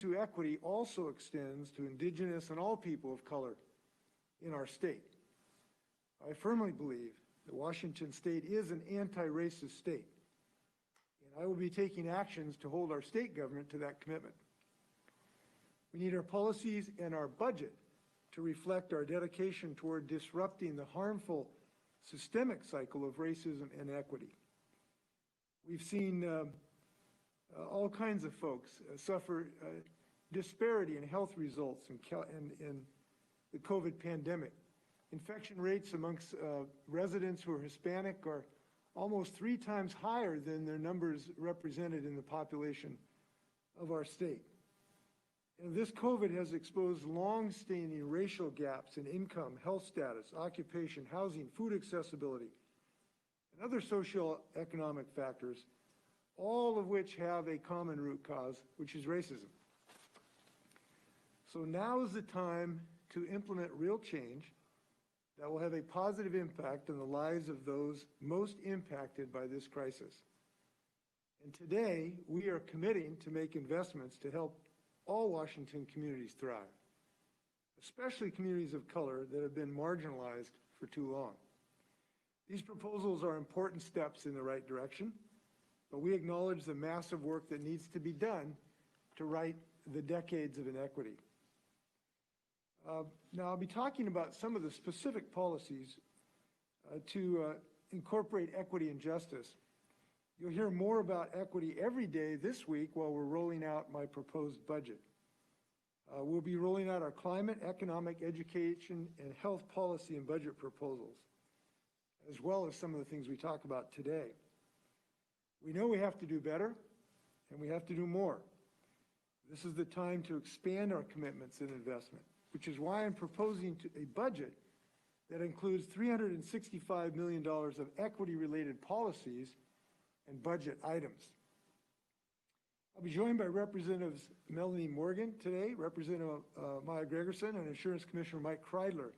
to equity also extends to Indigenous and all people of color in our state. I firmly believe that Washington State is an anti-racist state, and I will be taking actions to hold our state government to that commitment. We need our policies and our budget to reflect our dedication toward disrupting the harmful systemic cycle of racism and inequity. We've seen all kinds of folks suffer disparity in health results in the COVID pandemic. Infection rates amongst residents who are Hispanic are almost 3 times higher than their numbers represented in the population of our state. And this COVID has exposed long-standing racial gaps in income, health status, occupation, housing, food accessibility, and other socioeconomic factors, all of which have a common root cause, which is racism. So now is the time to implement real change that will have a positive impact on the lives of those most impacted by this crisis. And today, we are committing to make investments to help all Washington communities thrive, especially communities of color that have been marginalized for too long. These proposals are important steps in the right direction, but we acknowledge the massive work that needs to be done to right the decades of inequity. Now, I'll be talking about some of the specific policies to incorporate equity and justice. You'll hear more about equity every day this week while we're rolling out my proposed budget. We'll be rolling out our climate, economic, education, and health policy and budget proposals, as well as some of the things we talk about today. We know we have to do better, and we have to do more. This is the time to expand our commitments and investment, which is why I'm proposing a budget that includes $365 million of equity-related policies and budget items. I'll be joined by Representatives Melanie Morgan today, Representative Maya Gregerson, and Insurance Commissioner Mike Kreidler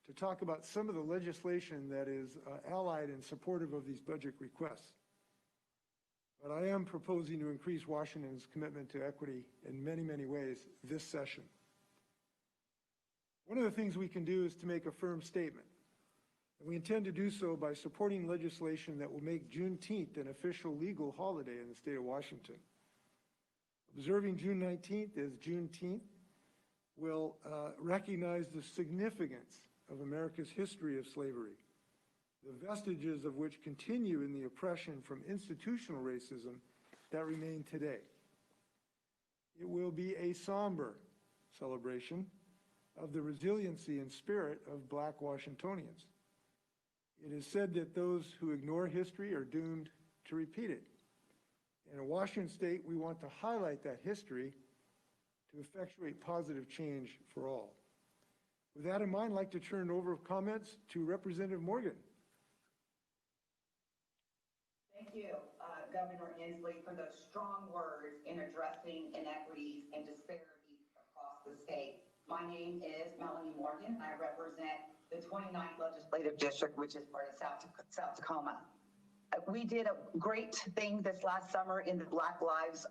to talk about some of the legislation that is allied and supportive of these budget requests. But I am proposing to increase Washington's commitment to equity in many, many ways this session. One of the things we can do is to make a firm statement. And we intend to do so by supporting legislation that will make Juneteenth an official legal holiday in the state of Washington. Observing June 19th as Juneteenth will recognize the significance of America's history of slavery, the vestiges of which continue in the oppression from institutional racism that remain today. It will be a somber celebration of the resiliency and spirit of Black Washingtonians. It is said that those who ignore history are doomed to repeat it. In Washington State, we want to highlight that history to effectuate positive change for all. With that in mind, I'd like to turn over comments to Representative Morgan. Thank you, Governor Inslee, for those strong words in addressing inequities and disparities across the state. My name is Melanie Morgan, and I represent the 29th Legislative District, which is part of South Tacoma. We did a great thing this last summer in the Black Lives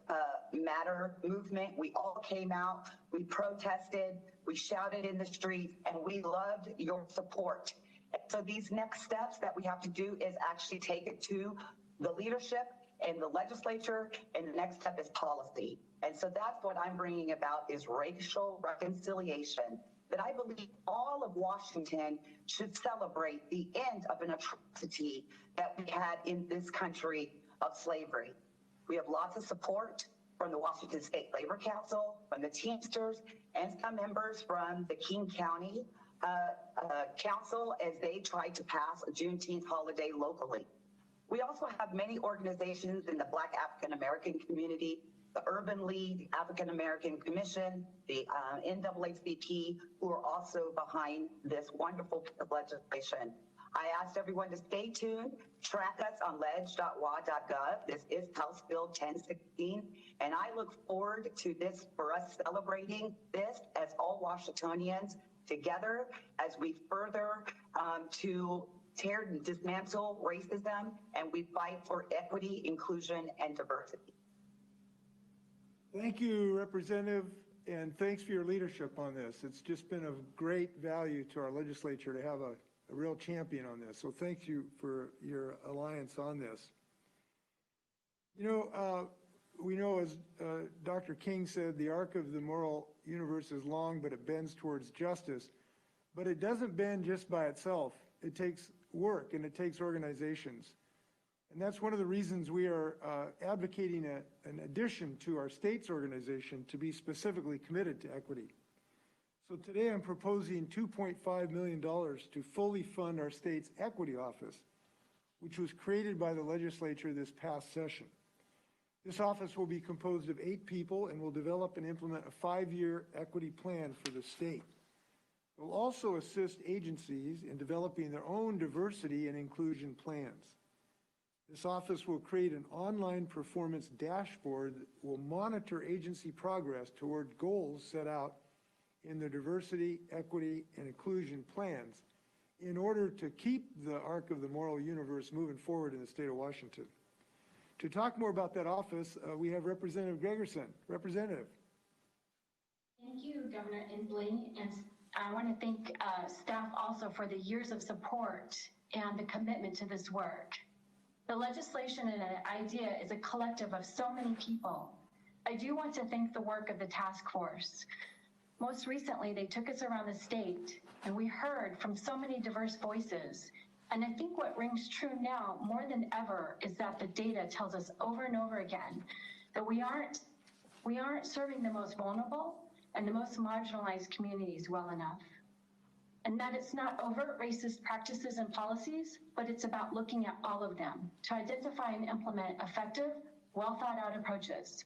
Matter movement. We all came out, we protested, we shouted in the streets, and we loved your support. And so these next steps that we have to do is actually take it to the leadership and the legislature, and the next step is policy. And so that's what I'm bringing about is racial reconciliation, that I believe all of Washington should celebrate the end of an atrocity that we had in this country of slavery. We have lots of support from the Washington State Labor Council, from the Teamsters, and some members from the King County Council as they try to pass a Juneteenth holiday locally. We also have many organizations in the Black African American community, the Urban League, African American Commission, the NAACP, who are also behind this wonderful legislation. I asked everyone to stay tuned, track us on ledge.wa.gov. This is House Bill 1016, and I look forward to this, for us celebrating this as all Washingtonians together as we further to tear and dismantle racism, and we fight for equity, inclusion, and diversity. Thank you, Representative, and thanks for your leadership on this. It's just been of great value to our legislature to have a real champion on this. So thank you for your alliance on this. You know, we know, as Dr. King said, the arc of the moral universe is long, but it bends towards justice. But it doesn't bend just by itself. It takes work and it takes organizations. And that's one of the reasons we are advocating an addition to our state's organization to be specifically committed to equity. So today I'm proposing $2.5 million to fully fund our state's equity office, which was created by the legislature this past session. This office will be composed of 8 people and will develop and implement a 5-year equity plan for the state. It will also assist agencies in developing their own diversity and inclusion plans. This office will create an online performance dashboard that will monitor agency progress toward goals set out in the diversity, equity, and inclusion plans in order to keep the arc of the moral universe moving forward in the state of Washington. To talk more about that office, we have Representative Gregerson. Representative. Thank you, Governor Inslee, and I want to thank staff also for the years of support and the commitment to this work. The legislation and an idea is a collective of so many people. I do want to thank the work of the task force. Most recently, they took us around the state and we heard from so many diverse voices. And I think what rings true now more than ever is that the data tells us over and over again that we aren't serving the most vulnerable and the most marginalized communities well enough. And that it's not overt racist practices and policies, but it's about looking at all of them to identify and implement effective, well thought out approaches.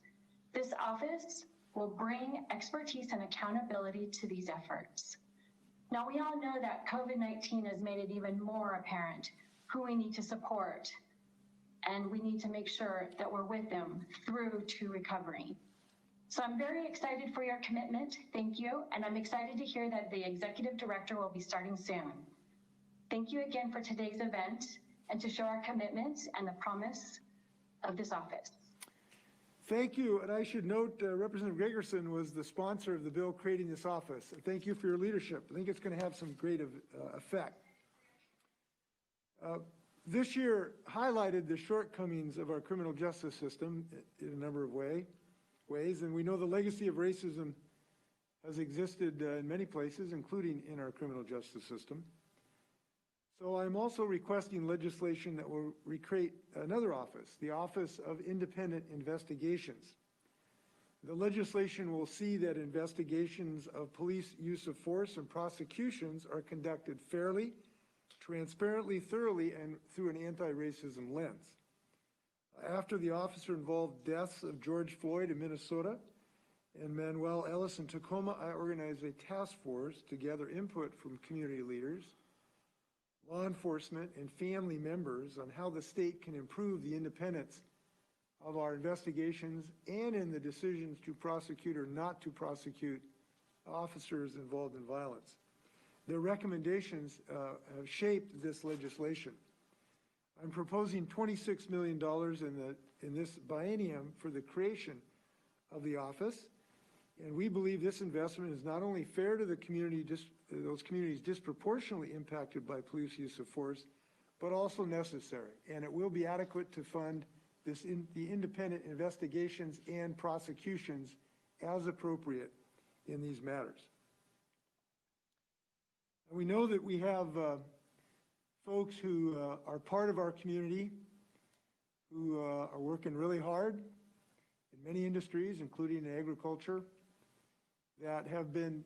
This office will bring expertise and accountability to these efforts. Now, we all know that COVID-19 has made it even more apparent who we need to support, and we need to make sure that we're with them through to recovery. So I'm very excited for your commitment. Thank you. And I'm excited to hear that the executive director will be starting soon. Thank you again for today's event and to show our commitment and the promise of this office. Thank you. And I should note Representative Gregerson was the sponsor of the bill creating this office. Thank you for your leadership. I think it's going to have some great effect. This year highlighted the shortcomings of our criminal justice system in a number of ways, and we know the legacy of racism has existed in many places, including in our criminal justice system. So I'm also requesting legislation that will recreate another office, the Office of Independent Investigations. The legislation will see that investigations of police use of force and prosecutions are conducted fairly, transparently, thoroughly, and through an anti-racism lens. After the officer-involved deaths of George Floyd in Minnesota and Manuel Ellis in Tacoma, I organized a task force to gather input from community leaders, law enforcement, and family members on how the state can improve the independence of our investigations and in the decisions to prosecute or not to prosecute officers involved in violence. Their recommendations have shaped this legislation. I'm proposing $26 million in this biennium for the creation of the office, and we believe this investment is not only fair to the community, those communities disproportionately impacted by police use of force, but also necessary, and it will be adequate to fund the independent investigations and prosecutions as appropriate in these matters. And we know that we have folks who are part of our community who are working really hard in many industries, including agriculture, that have been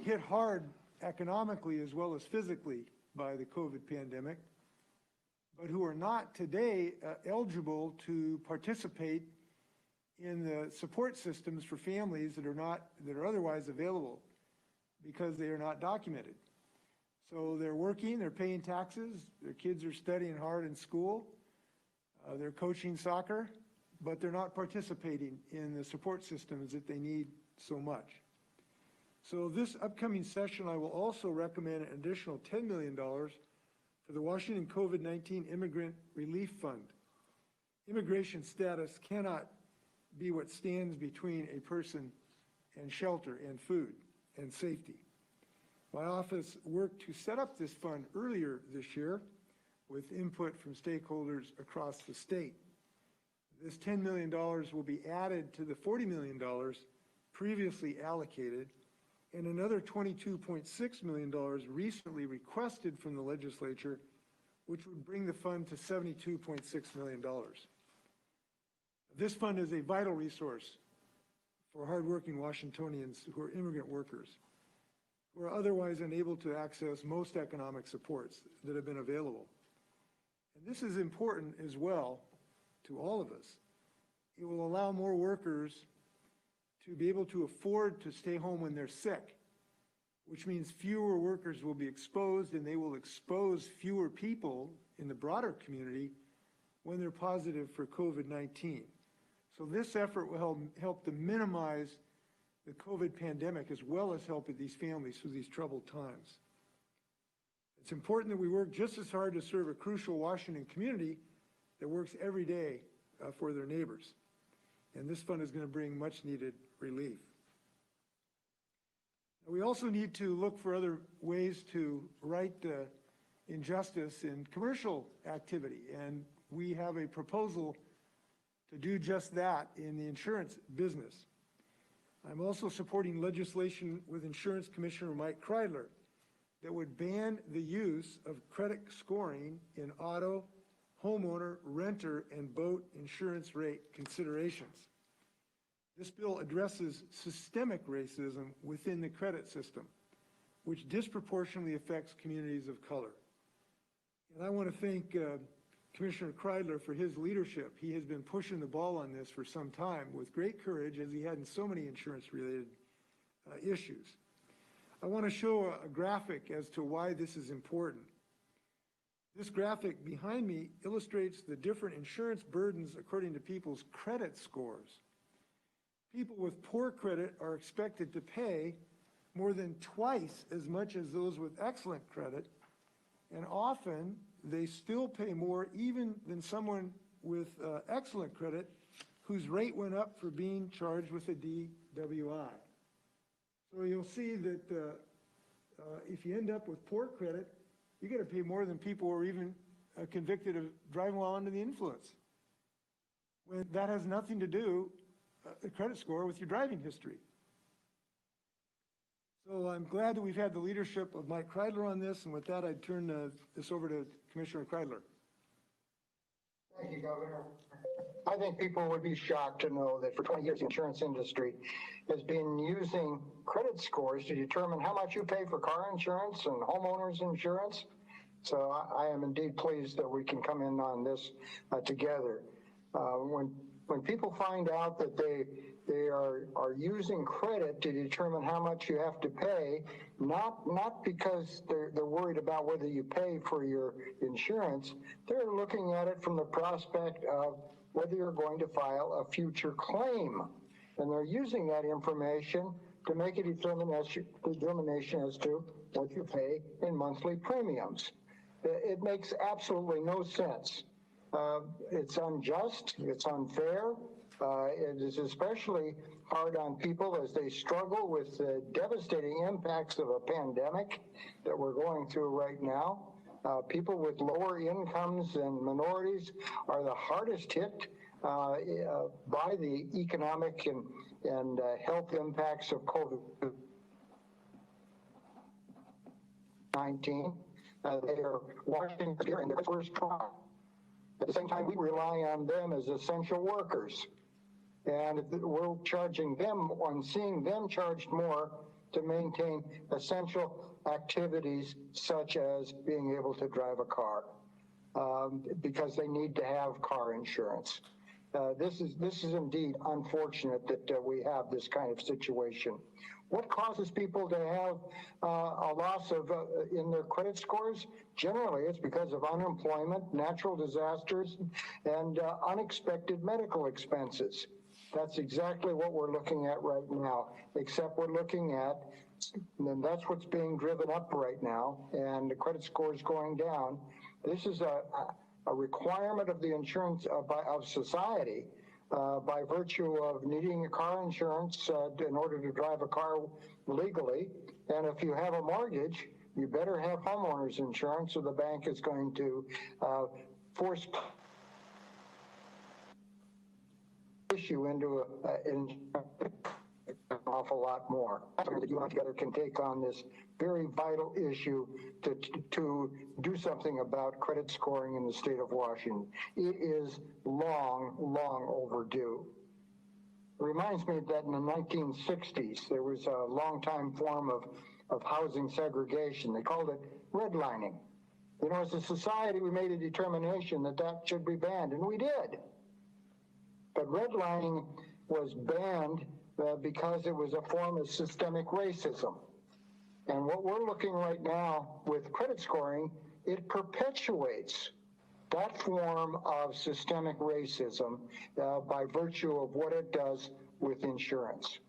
hit hard economically as well as physically by the COVID pandemic, but who are not today eligible to participate in the support systems for families that are otherwise available because they are not documented. So they're working, they're paying taxes, their kids are studying hard in school, they're coaching soccer, but they're not participating in the support systems that they need so much. So this upcoming session, I will also recommend an additional $10 million for the Washington COVID-19 Immigrant Relief Fund. Immigration status cannot be what stands between a person and shelter and food and safety. My office worked to set up this fund earlier this year with input from stakeholders across the state. This $10 million will be added to the $40 million previously allocated, and another $22.6 million recently requested from the legislature, which would bring the fund to $72.6 million. This fund is a vital resource for hardworking Washingtonians who are immigrant workers, who are otherwise unable to access most economic supports that have been available. And this is important as well to all of us. It will allow more workers to be able to afford to stay home when they're sick, which means fewer workers will be exposed, and they will expose fewer people in the broader community when they're positive for COVID-19. So this effort will help to minimize the COVID pandemic as well as help these families through these troubled times. It's important that we work just as hard to serve a crucial Washington community that works every day for their neighbors. And this fund is going to bring much needed relief. We also need to look for other ways to right injustice in commercial activity. And we have a proposal to do just that in the insurance business. I'm also supporting legislation with Insurance Commissioner Mike Kreidler that would ban the use of credit scoring in auto, homeowner, renter, and boat insurance rate considerations. This bill addresses systemic racism within the credit system, which disproportionately affects communities of color. And I want to thank Commissioner Kreidler for his leadership. He has been pushing the ball on this for some time with great courage, as he had in so many insurance-related issues. I want to show a graphic as to why this is important. This graphic behind me illustrates the different insurance burdens according to people's credit scores. People with poor credit are expected to pay more than twice as much as those with excellent credit, and often they still pay more even than someone with excellent credit whose rate went up for being charged with a DWI. So you'll see that if you end up with poor credit, you're going to pay more than people who are even convicted of driving while under the influence, when that has nothing to do, a credit score, with your driving history. So I'm glad that we've had the leadership of Mike Kreidler on this, and with that, I'd turn this over to Commissioner Kreidler. Thank you, Governor. I think people would be shocked to know that for 20 years, the insurance industry has been using credit scores to determine how much you pay for car insurance and homeowners insurance. So I am indeed pleased that we can come in on this together. When people find out that they are using credit to determine how much you have to pay, not because they're worried about whether you pay for your insurance, they're looking at it from the prospect of whether you're going to file a future claim. And they're using that information to make a determination as to what you pay in monthly premiums. It makes absolutely no sense. It's unjust, it's unfair. It is especially hard on people as they struggle with the devastating impacts of a pandemic that we're going through right now. People with lower incomes and minorities are the hardest hit by the economic and health impacts of COVID-19. They are watching during their first trial. At the same time, we rely on them as essential workers. And we're charging them on seeing them charged more to maintain essential activities such as being able to drive a car because they need to have car insurance. This is indeed unfortunate that we have this kind of situation. What causes people to have a loss of in their credit scores? Generally, it's because of unemployment, natural disasters, and unexpected medical expenses. That's exactly what we're looking at right now, except we're looking at, and that's what's being driven up right now, and the credit score is going down. This is a requirement of the insurance of society by virtue of needing a car insurance in order to drive a car legally. And if you have a mortgage, you better have homeowners insurance, or the bank is going to force issue into an awful lot more. That you together can take on this very vital issue to do something about credit scoring in the state of Washington. It is long, long overdue. It reminds me that in the 1960s, there was a long-time form of housing segregation. They called it redlining. You know, as a society, we made a determination that that should be banned, and we did. But redlining was banned because it was a form of systemic racism. And what we're looking right now with credit scoring, it perpetuates that form of systemic racism by virtue of what it does with insurance.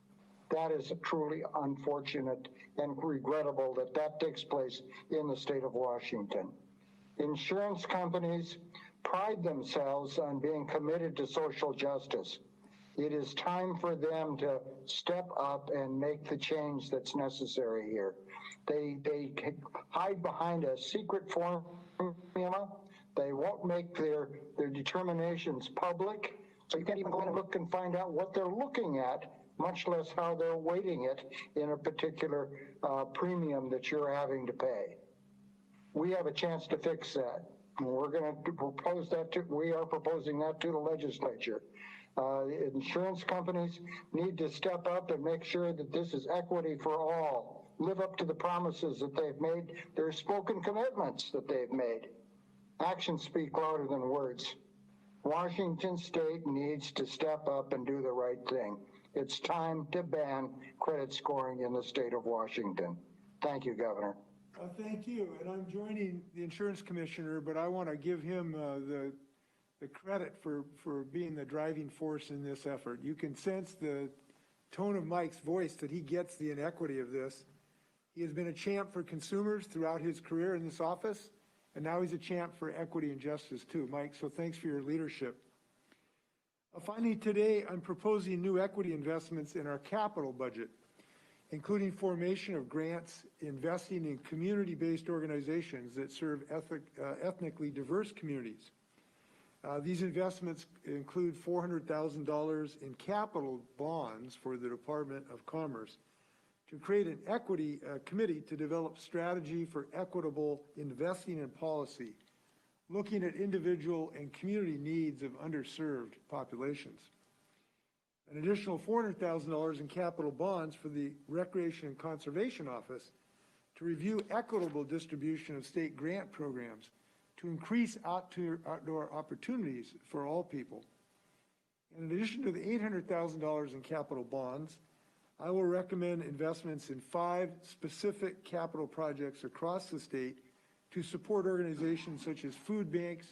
That is truly unfortunate and regrettable that that takes place in the state of Washington. Insurance companies pride themselves on being committed to social justice. It is time for them to step up and make the change that's necessary here. They hide behind a secret formula. They won't make their determinations public, so you can't even go and look and find out what they're looking at, much less how they're weighting it in a particular premium that you're having to pay. We have a chance to fix that. We're going to propose that we are proposing that to the legislature. Insurance companies need to step up and make sure that this is equity for all. Live up to the promises that they've made, their spoken commitments that they've made. Actions speak louder than words. Washington State needs to step up and do the right thing. It's time to ban credit scoring in the state of Washington. Thank you, Governor. Thank you, and I'm joining the insurance commissioner, but I want to give him the credit for being the driving force in this effort. You can sense the tone of Mike's voice that he gets the inequity of this. He has been a champ for consumers throughout his career in this office, and now he's a champ for equity and justice too, Mike, so thanks for your leadership. Finally, today I'm proposing new equity investments in our capital budget, including formation of grants, investing in community-based organizations that serve ethnically diverse communities. These investments include $400,000 in capital bonds for the Department of Commerce to create an equity committee to develop strategy for equitable investing and policy, looking at individual and community needs of underserved populations. An additional $400,000 in capital bonds for the Recreation and Conservation Office to review equitable distribution of state grant programs to increase outdoor opportunities for all people. In addition to the $800,000 in capital bonds, I will recommend investments in 5 specific capital projects across the state to support organizations such as food banks,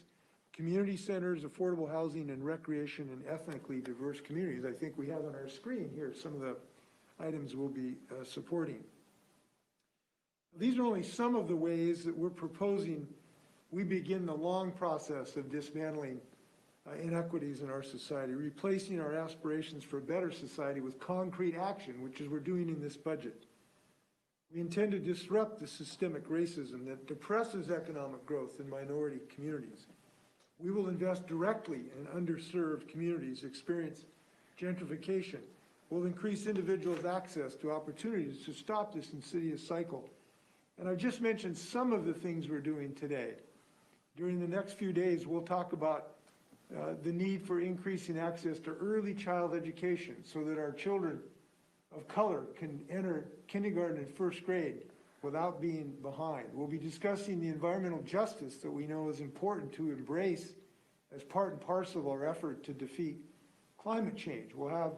community centers, affordable housing, and recreation in ethnically diverse communities. I think we have on our screen here some of the items we'll be supporting. These are only some of the ways that we're proposing we begin the long process of dismantling inequities in our society, replacing our aspirations for a better society with concrete action, which is we're doing in this budget. We intend to disrupt the systemic racism that depresses economic growth in minority communities. We will invest directly in underserved communities experience gentrification. We'll increase individuals' access to opportunities to stop this insidious cycle. And I've just mentioned some of the things we're doing today. During the next few days, we'll talk about the need for increasing access to early child education so that our children of color can enter kindergarten and first grade without being behind. We'll be discussing the environmental justice that we know is important to embrace as part and parcel of our effort to defeat climate change. We'll have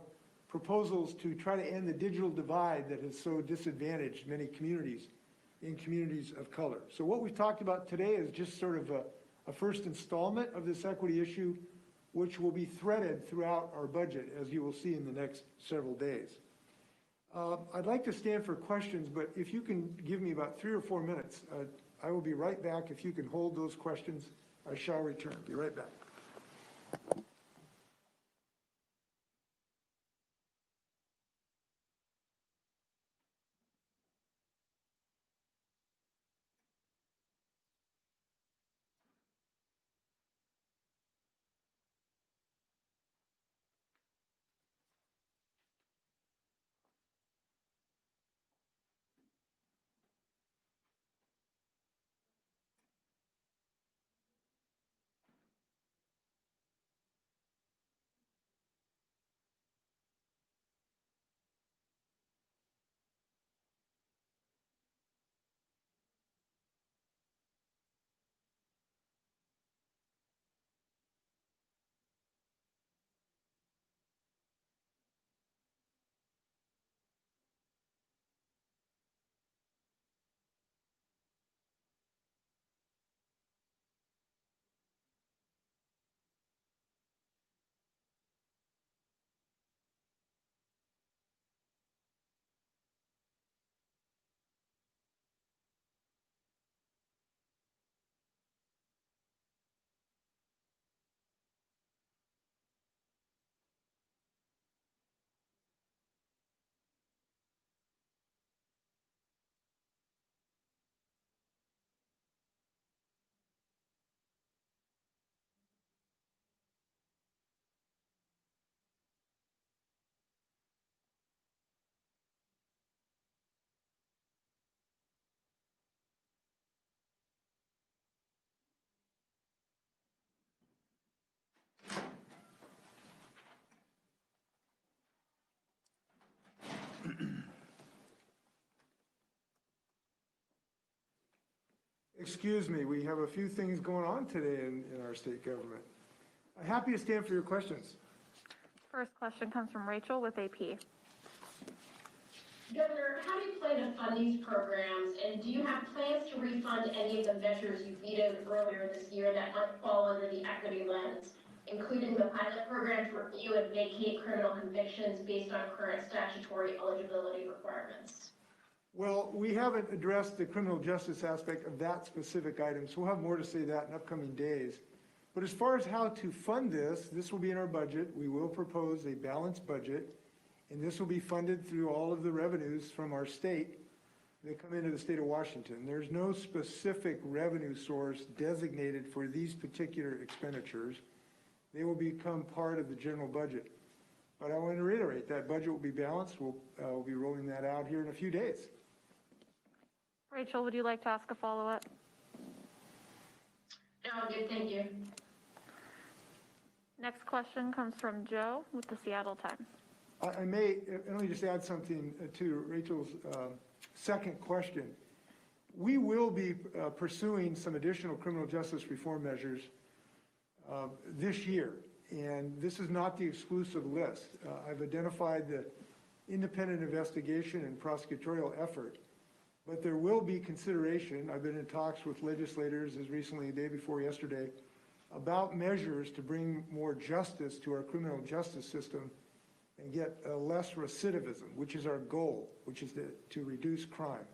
proposals to try to end the digital divide that has so disadvantaged many communities in communities of color. So what we've talked about today is just sort of a first installment of this equity issue, which will be threaded throughout our budget, as you will see in the next several days. I'd like to stand for questions, but if you can give me about 3 or 4 minutes, I will be right back. If you can hold those questions, I shall return. Be right back. Excuse me, we have a few things going on today in our state government. I'm happy to stand for your questions. First question comes from Rachel with AP. Governor, how do you plan to fund these programs, and do you have plans to refund any of the measures you vetoed earlier this year that might fall under the equity lens, including the pilot program to review and vacate criminal convictions based on current statutory eligibility requirements? Well, we haven't addressed the criminal justice aspect of that specific item, so we'll have more to say that in upcoming days. But as far as how to fund this will be in our budget. We will propose a balanced budget, and this will be funded through all of the revenues from our state that come into the state of Washington. There's no specific revenue source designated for these particular expenditures. They will become part of the general budget. But I want to reiterate, that budget will be balanced. We'll be rolling that out here in a few days. Rachel, would you like to ask a follow-up? No, I'm good, thank you. Next question comes from Joe with the Seattle Times. Let me just add something to Rachel's second question. We will be pursuing some additional criminal justice reform measures this year, and this is not the exclusive list. I've identified the independent investigation and prosecutorial effort, but there will be consideration. I've been in talks with legislators as recently the day before yesterday about measures to bring more justice to our criminal justice system and get less recidivism, which is our goal, which is to reduce crime.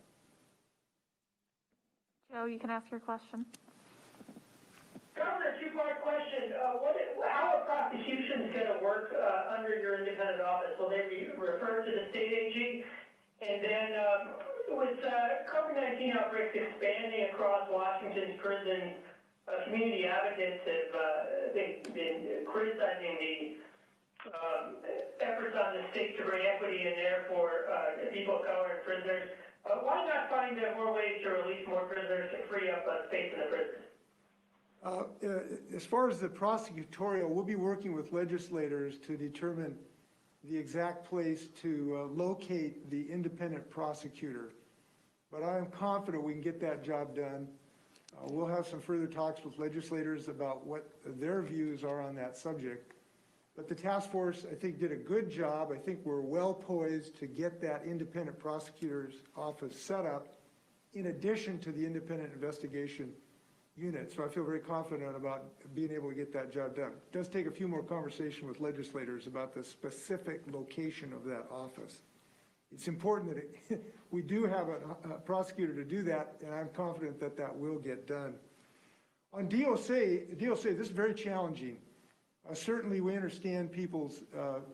Joe, you can ask your question. Governor, two-part question. How are prosecutions going to work under your independent office? Will they be referred to the state AG? And then with COVID-19 outbreaks expanding across Washington's prisons, community advocates have been criticizing the efforts on the state to bring equity in there for people of color and prisoners. Why not find more ways to release more prisoners to free up space in the prisons? As far as the prosecutorial, we'll be working with legislators to determine the exact place to locate the independent prosecutor. But I am confident we can get that job done. We'll have some further talks with legislators about what their views are on that subject. But the task force, I think, did a good job. I think we're well poised to get that independent prosecutor's office set up in addition to the independent investigation unit. So I feel very confident about being able to get that job done. It does take a few more conversations with legislators about the specific location of that office. It's important that we do have a prosecutor to do that, and I'm confident that that will get done. On DOC, this is very challenging. Certainly we understand people's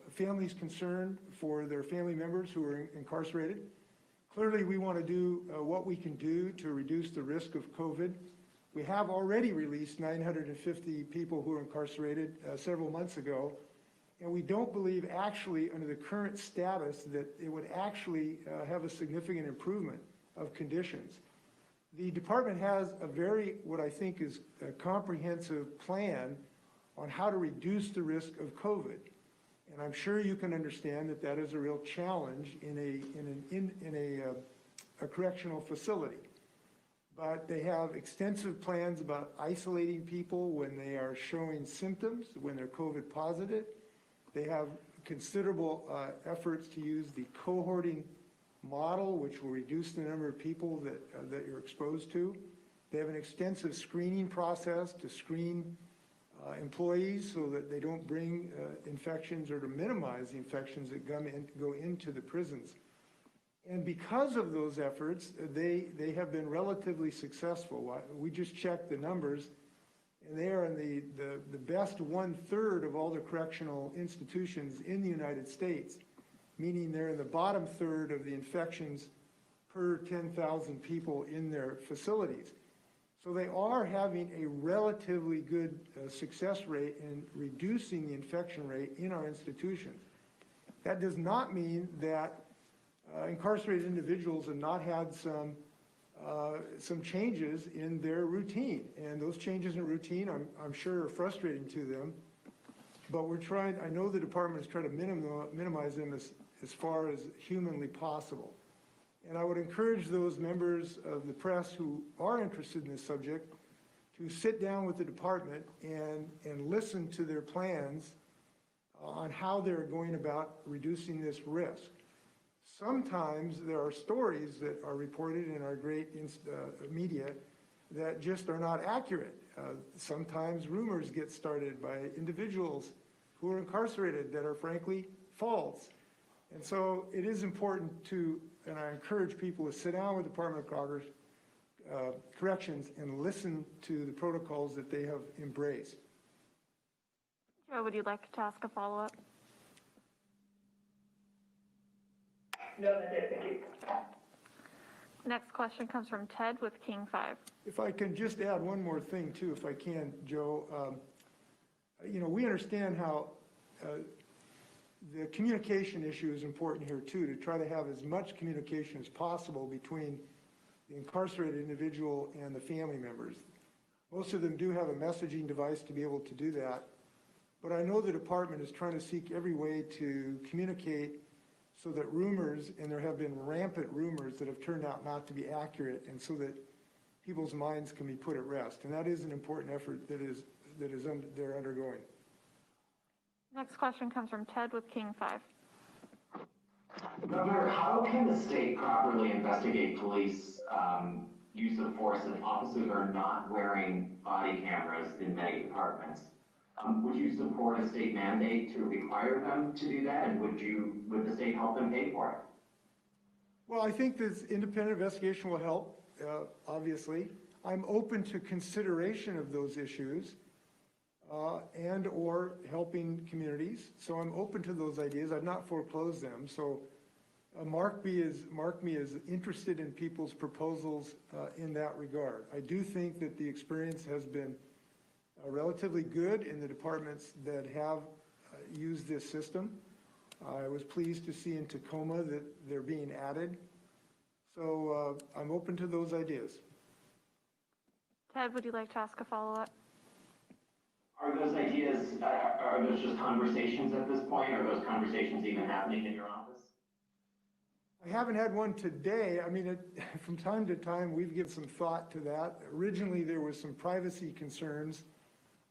families' concern for their family members who are incarcerated. Clearly we want to do what we can do to reduce the risk of COVID. We have already released 950 people who are incarcerated several months ago, and we don't believe actually under the current status that it would actually have a significant improvement of conditions. The department has a very, what I think is a comprehensive plan on how to reduce the risk of COVID. And I'm sure you can understand that that is a real challenge in a correctional facility. But they have extensive plans about isolating people when they are showing symptoms, when they're COVID positive. They have considerable efforts to use the cohorting model, which will reduce the number of people that you're exposed to. They have an extensive screening process to screen employees so that they don't bring infections, or to minimize the infections that go into the prisons. And because of those efforts, they have been relatively successful. We just checked the numbers, and they are in the best 1/3 of all the correctional institutions in the United States, meaning they're in the bottom third of the infections per 10,000 people in their facilities. So they are having a relatively good success rate in reducing the infection rate in our institutions. That does not mean that incarcerated individuals have not had some changes in their routine. And those changes in routine, I'm sure, are frustrating to them. But I know the department is trying to minimize them as far as humanly possible. And I would encourage those members of the press who are interested in this subject to sit down with the department and listen to their plans on how they're going about reducing this risk. Sometimes there are stories that are reported in our great media that just are not accurate. Sometimes rumors get started by individuals who are incarcerated that are frankly false. And so it is important to, and I encourage people to sit down with the Department of Corrections and listen to the protocols that they have embraced. Joe, would you like to ask a follow-up? No, that's it, thank you. Next question comes from Ted with King 5. If I can just add one more thing too, if I can, Joe. You know, we understand how the communication issue is important here too, to try to have as much communication as possible between the incarcerated individual and the family members. Most of them do have a messaging device to be able to do that, but I know the department is trying to seek every way to communicate so that rumors, and there have been rampant rumors that have turned out not to be accurate, and so that people's minds can be put at rest. And that is an important effort they're undergoing. Next question comes from Ted with King 5. Governor, how can the state properly investigate police use of force if officers are not wearing body cameras in many departments? Would you support a state mandate to require them to do that, and would the state help them pay for it? Well, I think this independent investigation will help, obviously. I'm open to consideration of those issues and or helping communities. So I'm open to those ideas. I've not foreclosed them. So mark me as interested in people's proposals in that regard. I do think that the experience has been relatively good in the departments that have used this system. I was pleased to see in Tacoma that they're being added. So I'm open to those ideas. Ted, would you like to ask a follow-up? Are those ideas, are those just conversations at this point? Are those conversations even happening in your office? I haven't had one today. I mean, from time to time, we've given some thought to that. Originally, there was some privacy concerns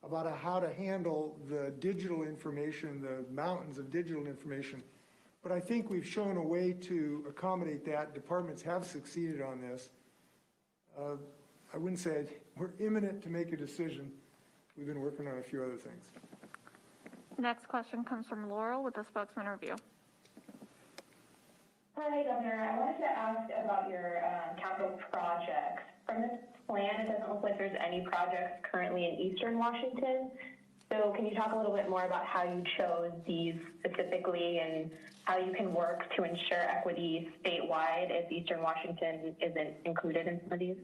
about how to handle the digital information, the mountains of digital information. But I think we've shown a way to accommodate that. Departments have succeeded on this. I wouldn't say we're imminent to make a decision. We've been working on a few other things. Next question comes from Laurel with the Spokesman Review. Hi, Governor. I wanted to ask about your capital projects. From this plan, it doesn't look like there's any projects currently in Eastern Washington. So can you talk a little bit more about how you chose these specifically and how you can work to ensure equity statewide if Eastern Washington isn't included in some of these?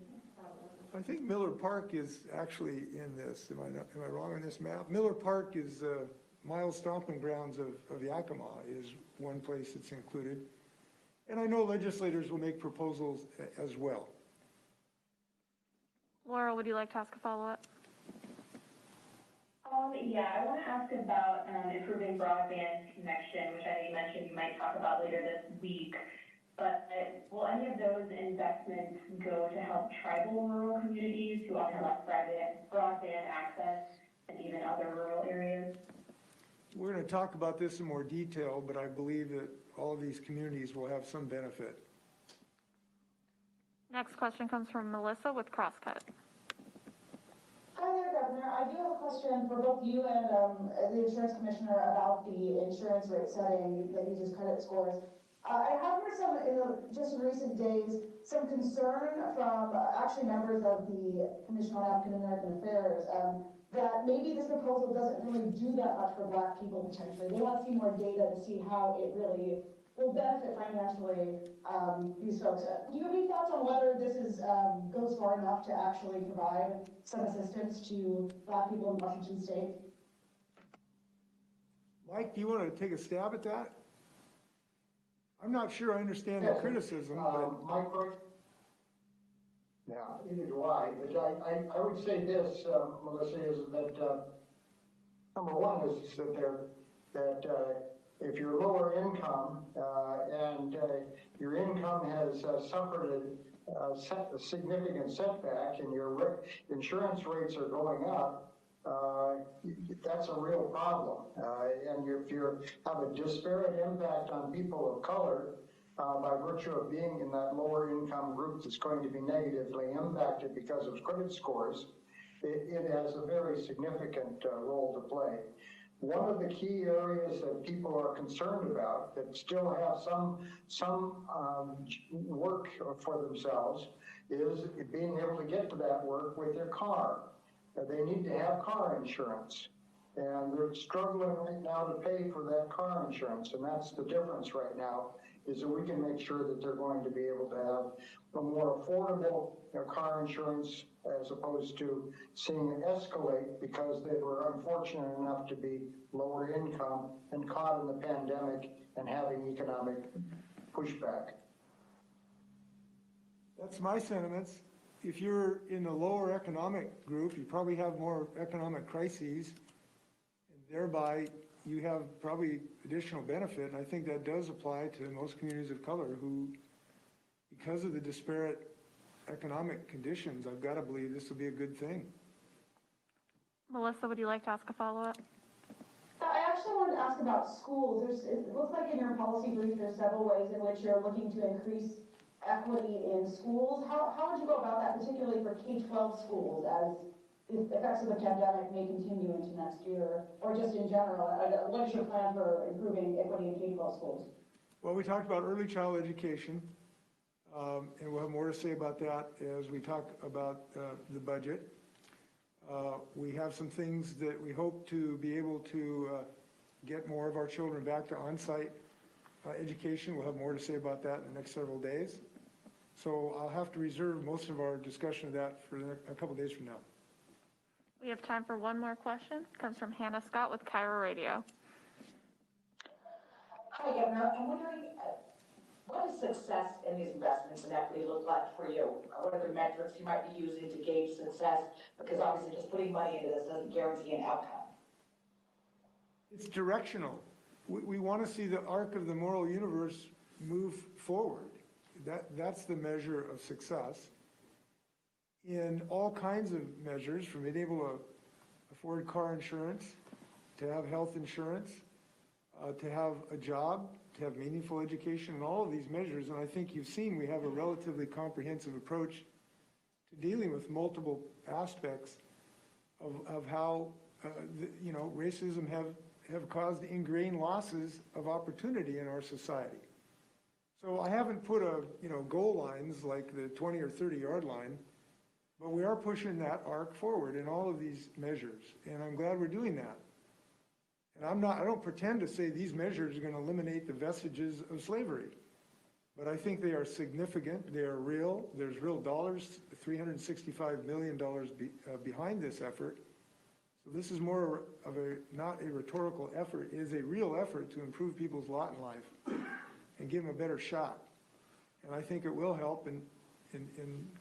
I think Miller Park is actually in this. Am I wrong on this map? Miller Park is Miles stomping grounds of Yakima is one place that's included. And I know legislators will make proposals as well. Laurel, would you like to ask a follow-up? Yeah, I want to ask about improving broadband connection, which I know you mentioned you might talk about later this week. But will any of those investments go to help tribal rural communities who often have private broadband access and even other rural areas? We're going to talk about this in more detail, but I believe that all of these communities will have some benefit. Next question comes from Melissa with Crosscut. Hi there, Governor. I do have a question for both you and the insurance commissioner about the insurance rate setting that uses credit scores. I have heard some, just in recent days, some concern from actually members of the Commission on African American Affairs that maybe this proposal doesn't really do that much for Black people potentially. They want to see more data to see how it really will benefit financially these folks. Do you have any thoughts on whether this goes far enough to actually provide some assistance to Black people in Washington State? Mike, do you want to take a stab at that? I'm not sure I understand the criticism, but... Mike, yeah, neither do I. But I would say this, Melissa, is that number one is that if you're lower income and your income has suffered a significant setback and your insurance rates are going up, that's a real problem. And if you have a disparate impact on people of color by virtue of being in that lower income group that's going to be negatively impacted because of credit scores, it has a very significant role to play. One of the key areas that people are concerned about that still have some work for themselves is being able to get to that work with their car. They need to have car insurance, and they're struggling right now to pay for that car insurance, and that's the difference right now, is that we can make sure that they're going to be able to have a more affordable car insurance as opposed to seeing it escalate because they were unfortunate enough to be lower income and caught in the pandemic and having economic pushback. That's my sentiments. If you're in the lower economic group, you probably have more economic crises, and thereby you have probably additional benefit. And I think that does apply to most communities of color who, because of the disparate economic conditions, I've got to believe this will be a good thing. Melissa, would you like to ask a follow-up? I actually wanted to ask about schools. It looks like in your policy brief, there's several ways in which you're looking to increase equity in schools. How would you go about that, particularly for K-12 schools, as the effects of the pandemic may continue into next year, or just in general? What is your plan for improving equity in K-12 schools? Well, we talked about early child education, and we'll have more to say about that as we talk about the budget. We have some things that we hope to be able to get more of our children back to on-site education. We'll have more to say about that in the next several days. So I'll have to reserve most of our discussion of that for a couple days from now. We have time for one more question. It comes from Hannah Scott with Cairo Radio. Hi, Governor. I'm wondering, what does success in these investments in equity look like for you? What are the metrics you might be using to gauge success? Because obviously just putting money into this doesn't guarantee an outcome. It's directional. We want to see the arc of the moral universe move forward. That's the measure of success. In all kinds of measures, from being able to afford car insurance, to have health insurance, to have a job, to have meaningful education, and all of these measures. And I think you've seen we have a relatively comprehensive approach to dealing with multiple aspects of how racism have caused ingrained losses of opportunity in our society. So I haven't put goal lines like the 20 or 30 yard line, but we are pushing that arc forward in all of these measures, and I'm glad we're doing that. And I don't pretend to say these measures are going to eliminate the vestiges of slavery, but I think they are significant, they are real, there's real dollars, $365 million behind this effort. So this is more of not a rhetorical effort, it is a real effort to improve people's lot in life and give them a better shot. And I think it will help in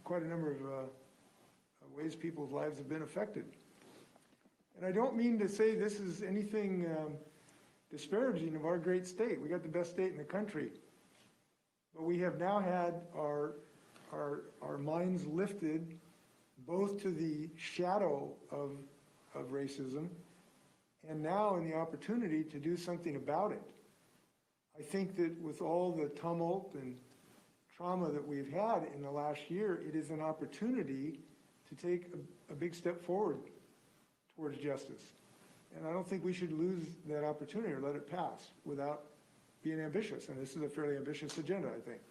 quite a number of ways people's lives have been affected. And I don't mean to say this is anything disparaging of our great state. We got the best state in the country. But we have now had our minds lifted both to the shadow of racism and now in the opportunity to do something about it. I think that with all the tumult and trauma that we've had in the last year, it is an opportunity to take a big step forward towards justice. And I don't think we should lose that opportunity or let it pass without being ambitious. And this is a fairly ambitious agenda, I think.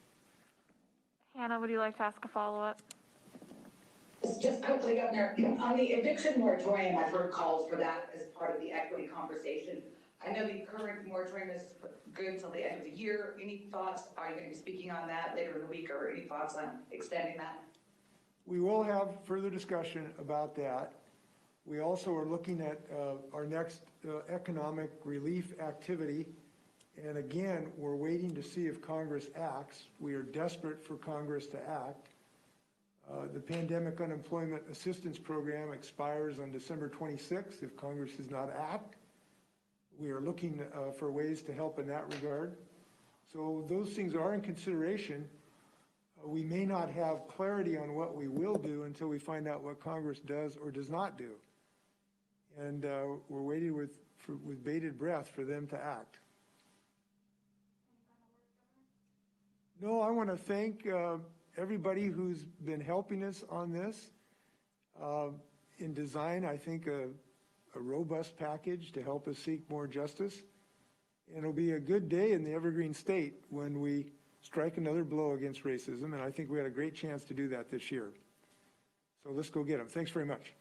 Hannah, would you like to ask a follow-up? Just quickly, Governor, on the eviction moratorium, I've heard calls for that as part of the equity conversation. I know the current moratorium is good till the end of the year. Any thoughts? Are you going to be speaking on that later in the week, or any thoughts on extending that? We will have further discussion about that. We also are looking at our next economic relief activity. And again, we're waiting to see if Congress acts. We are desperate for Congress to act. The Pandemic Unemployment Assistance Program expires on December 26th if Congress does not act. We are looking for ways to help in that regard. So those things are in consideration. We may not have clarity on what we will do until we find out what Congress does or does not do. And we're waiting with bated breath for them to act. No, I want to thank everybody who's been helping us on this. In design, I think a robust package to help us seek more justice. And it'll be a good day in the Evergreen State when we strike another blow against racism, and I think we had a great chance to do that this year. So let's go get them. Thanks very much.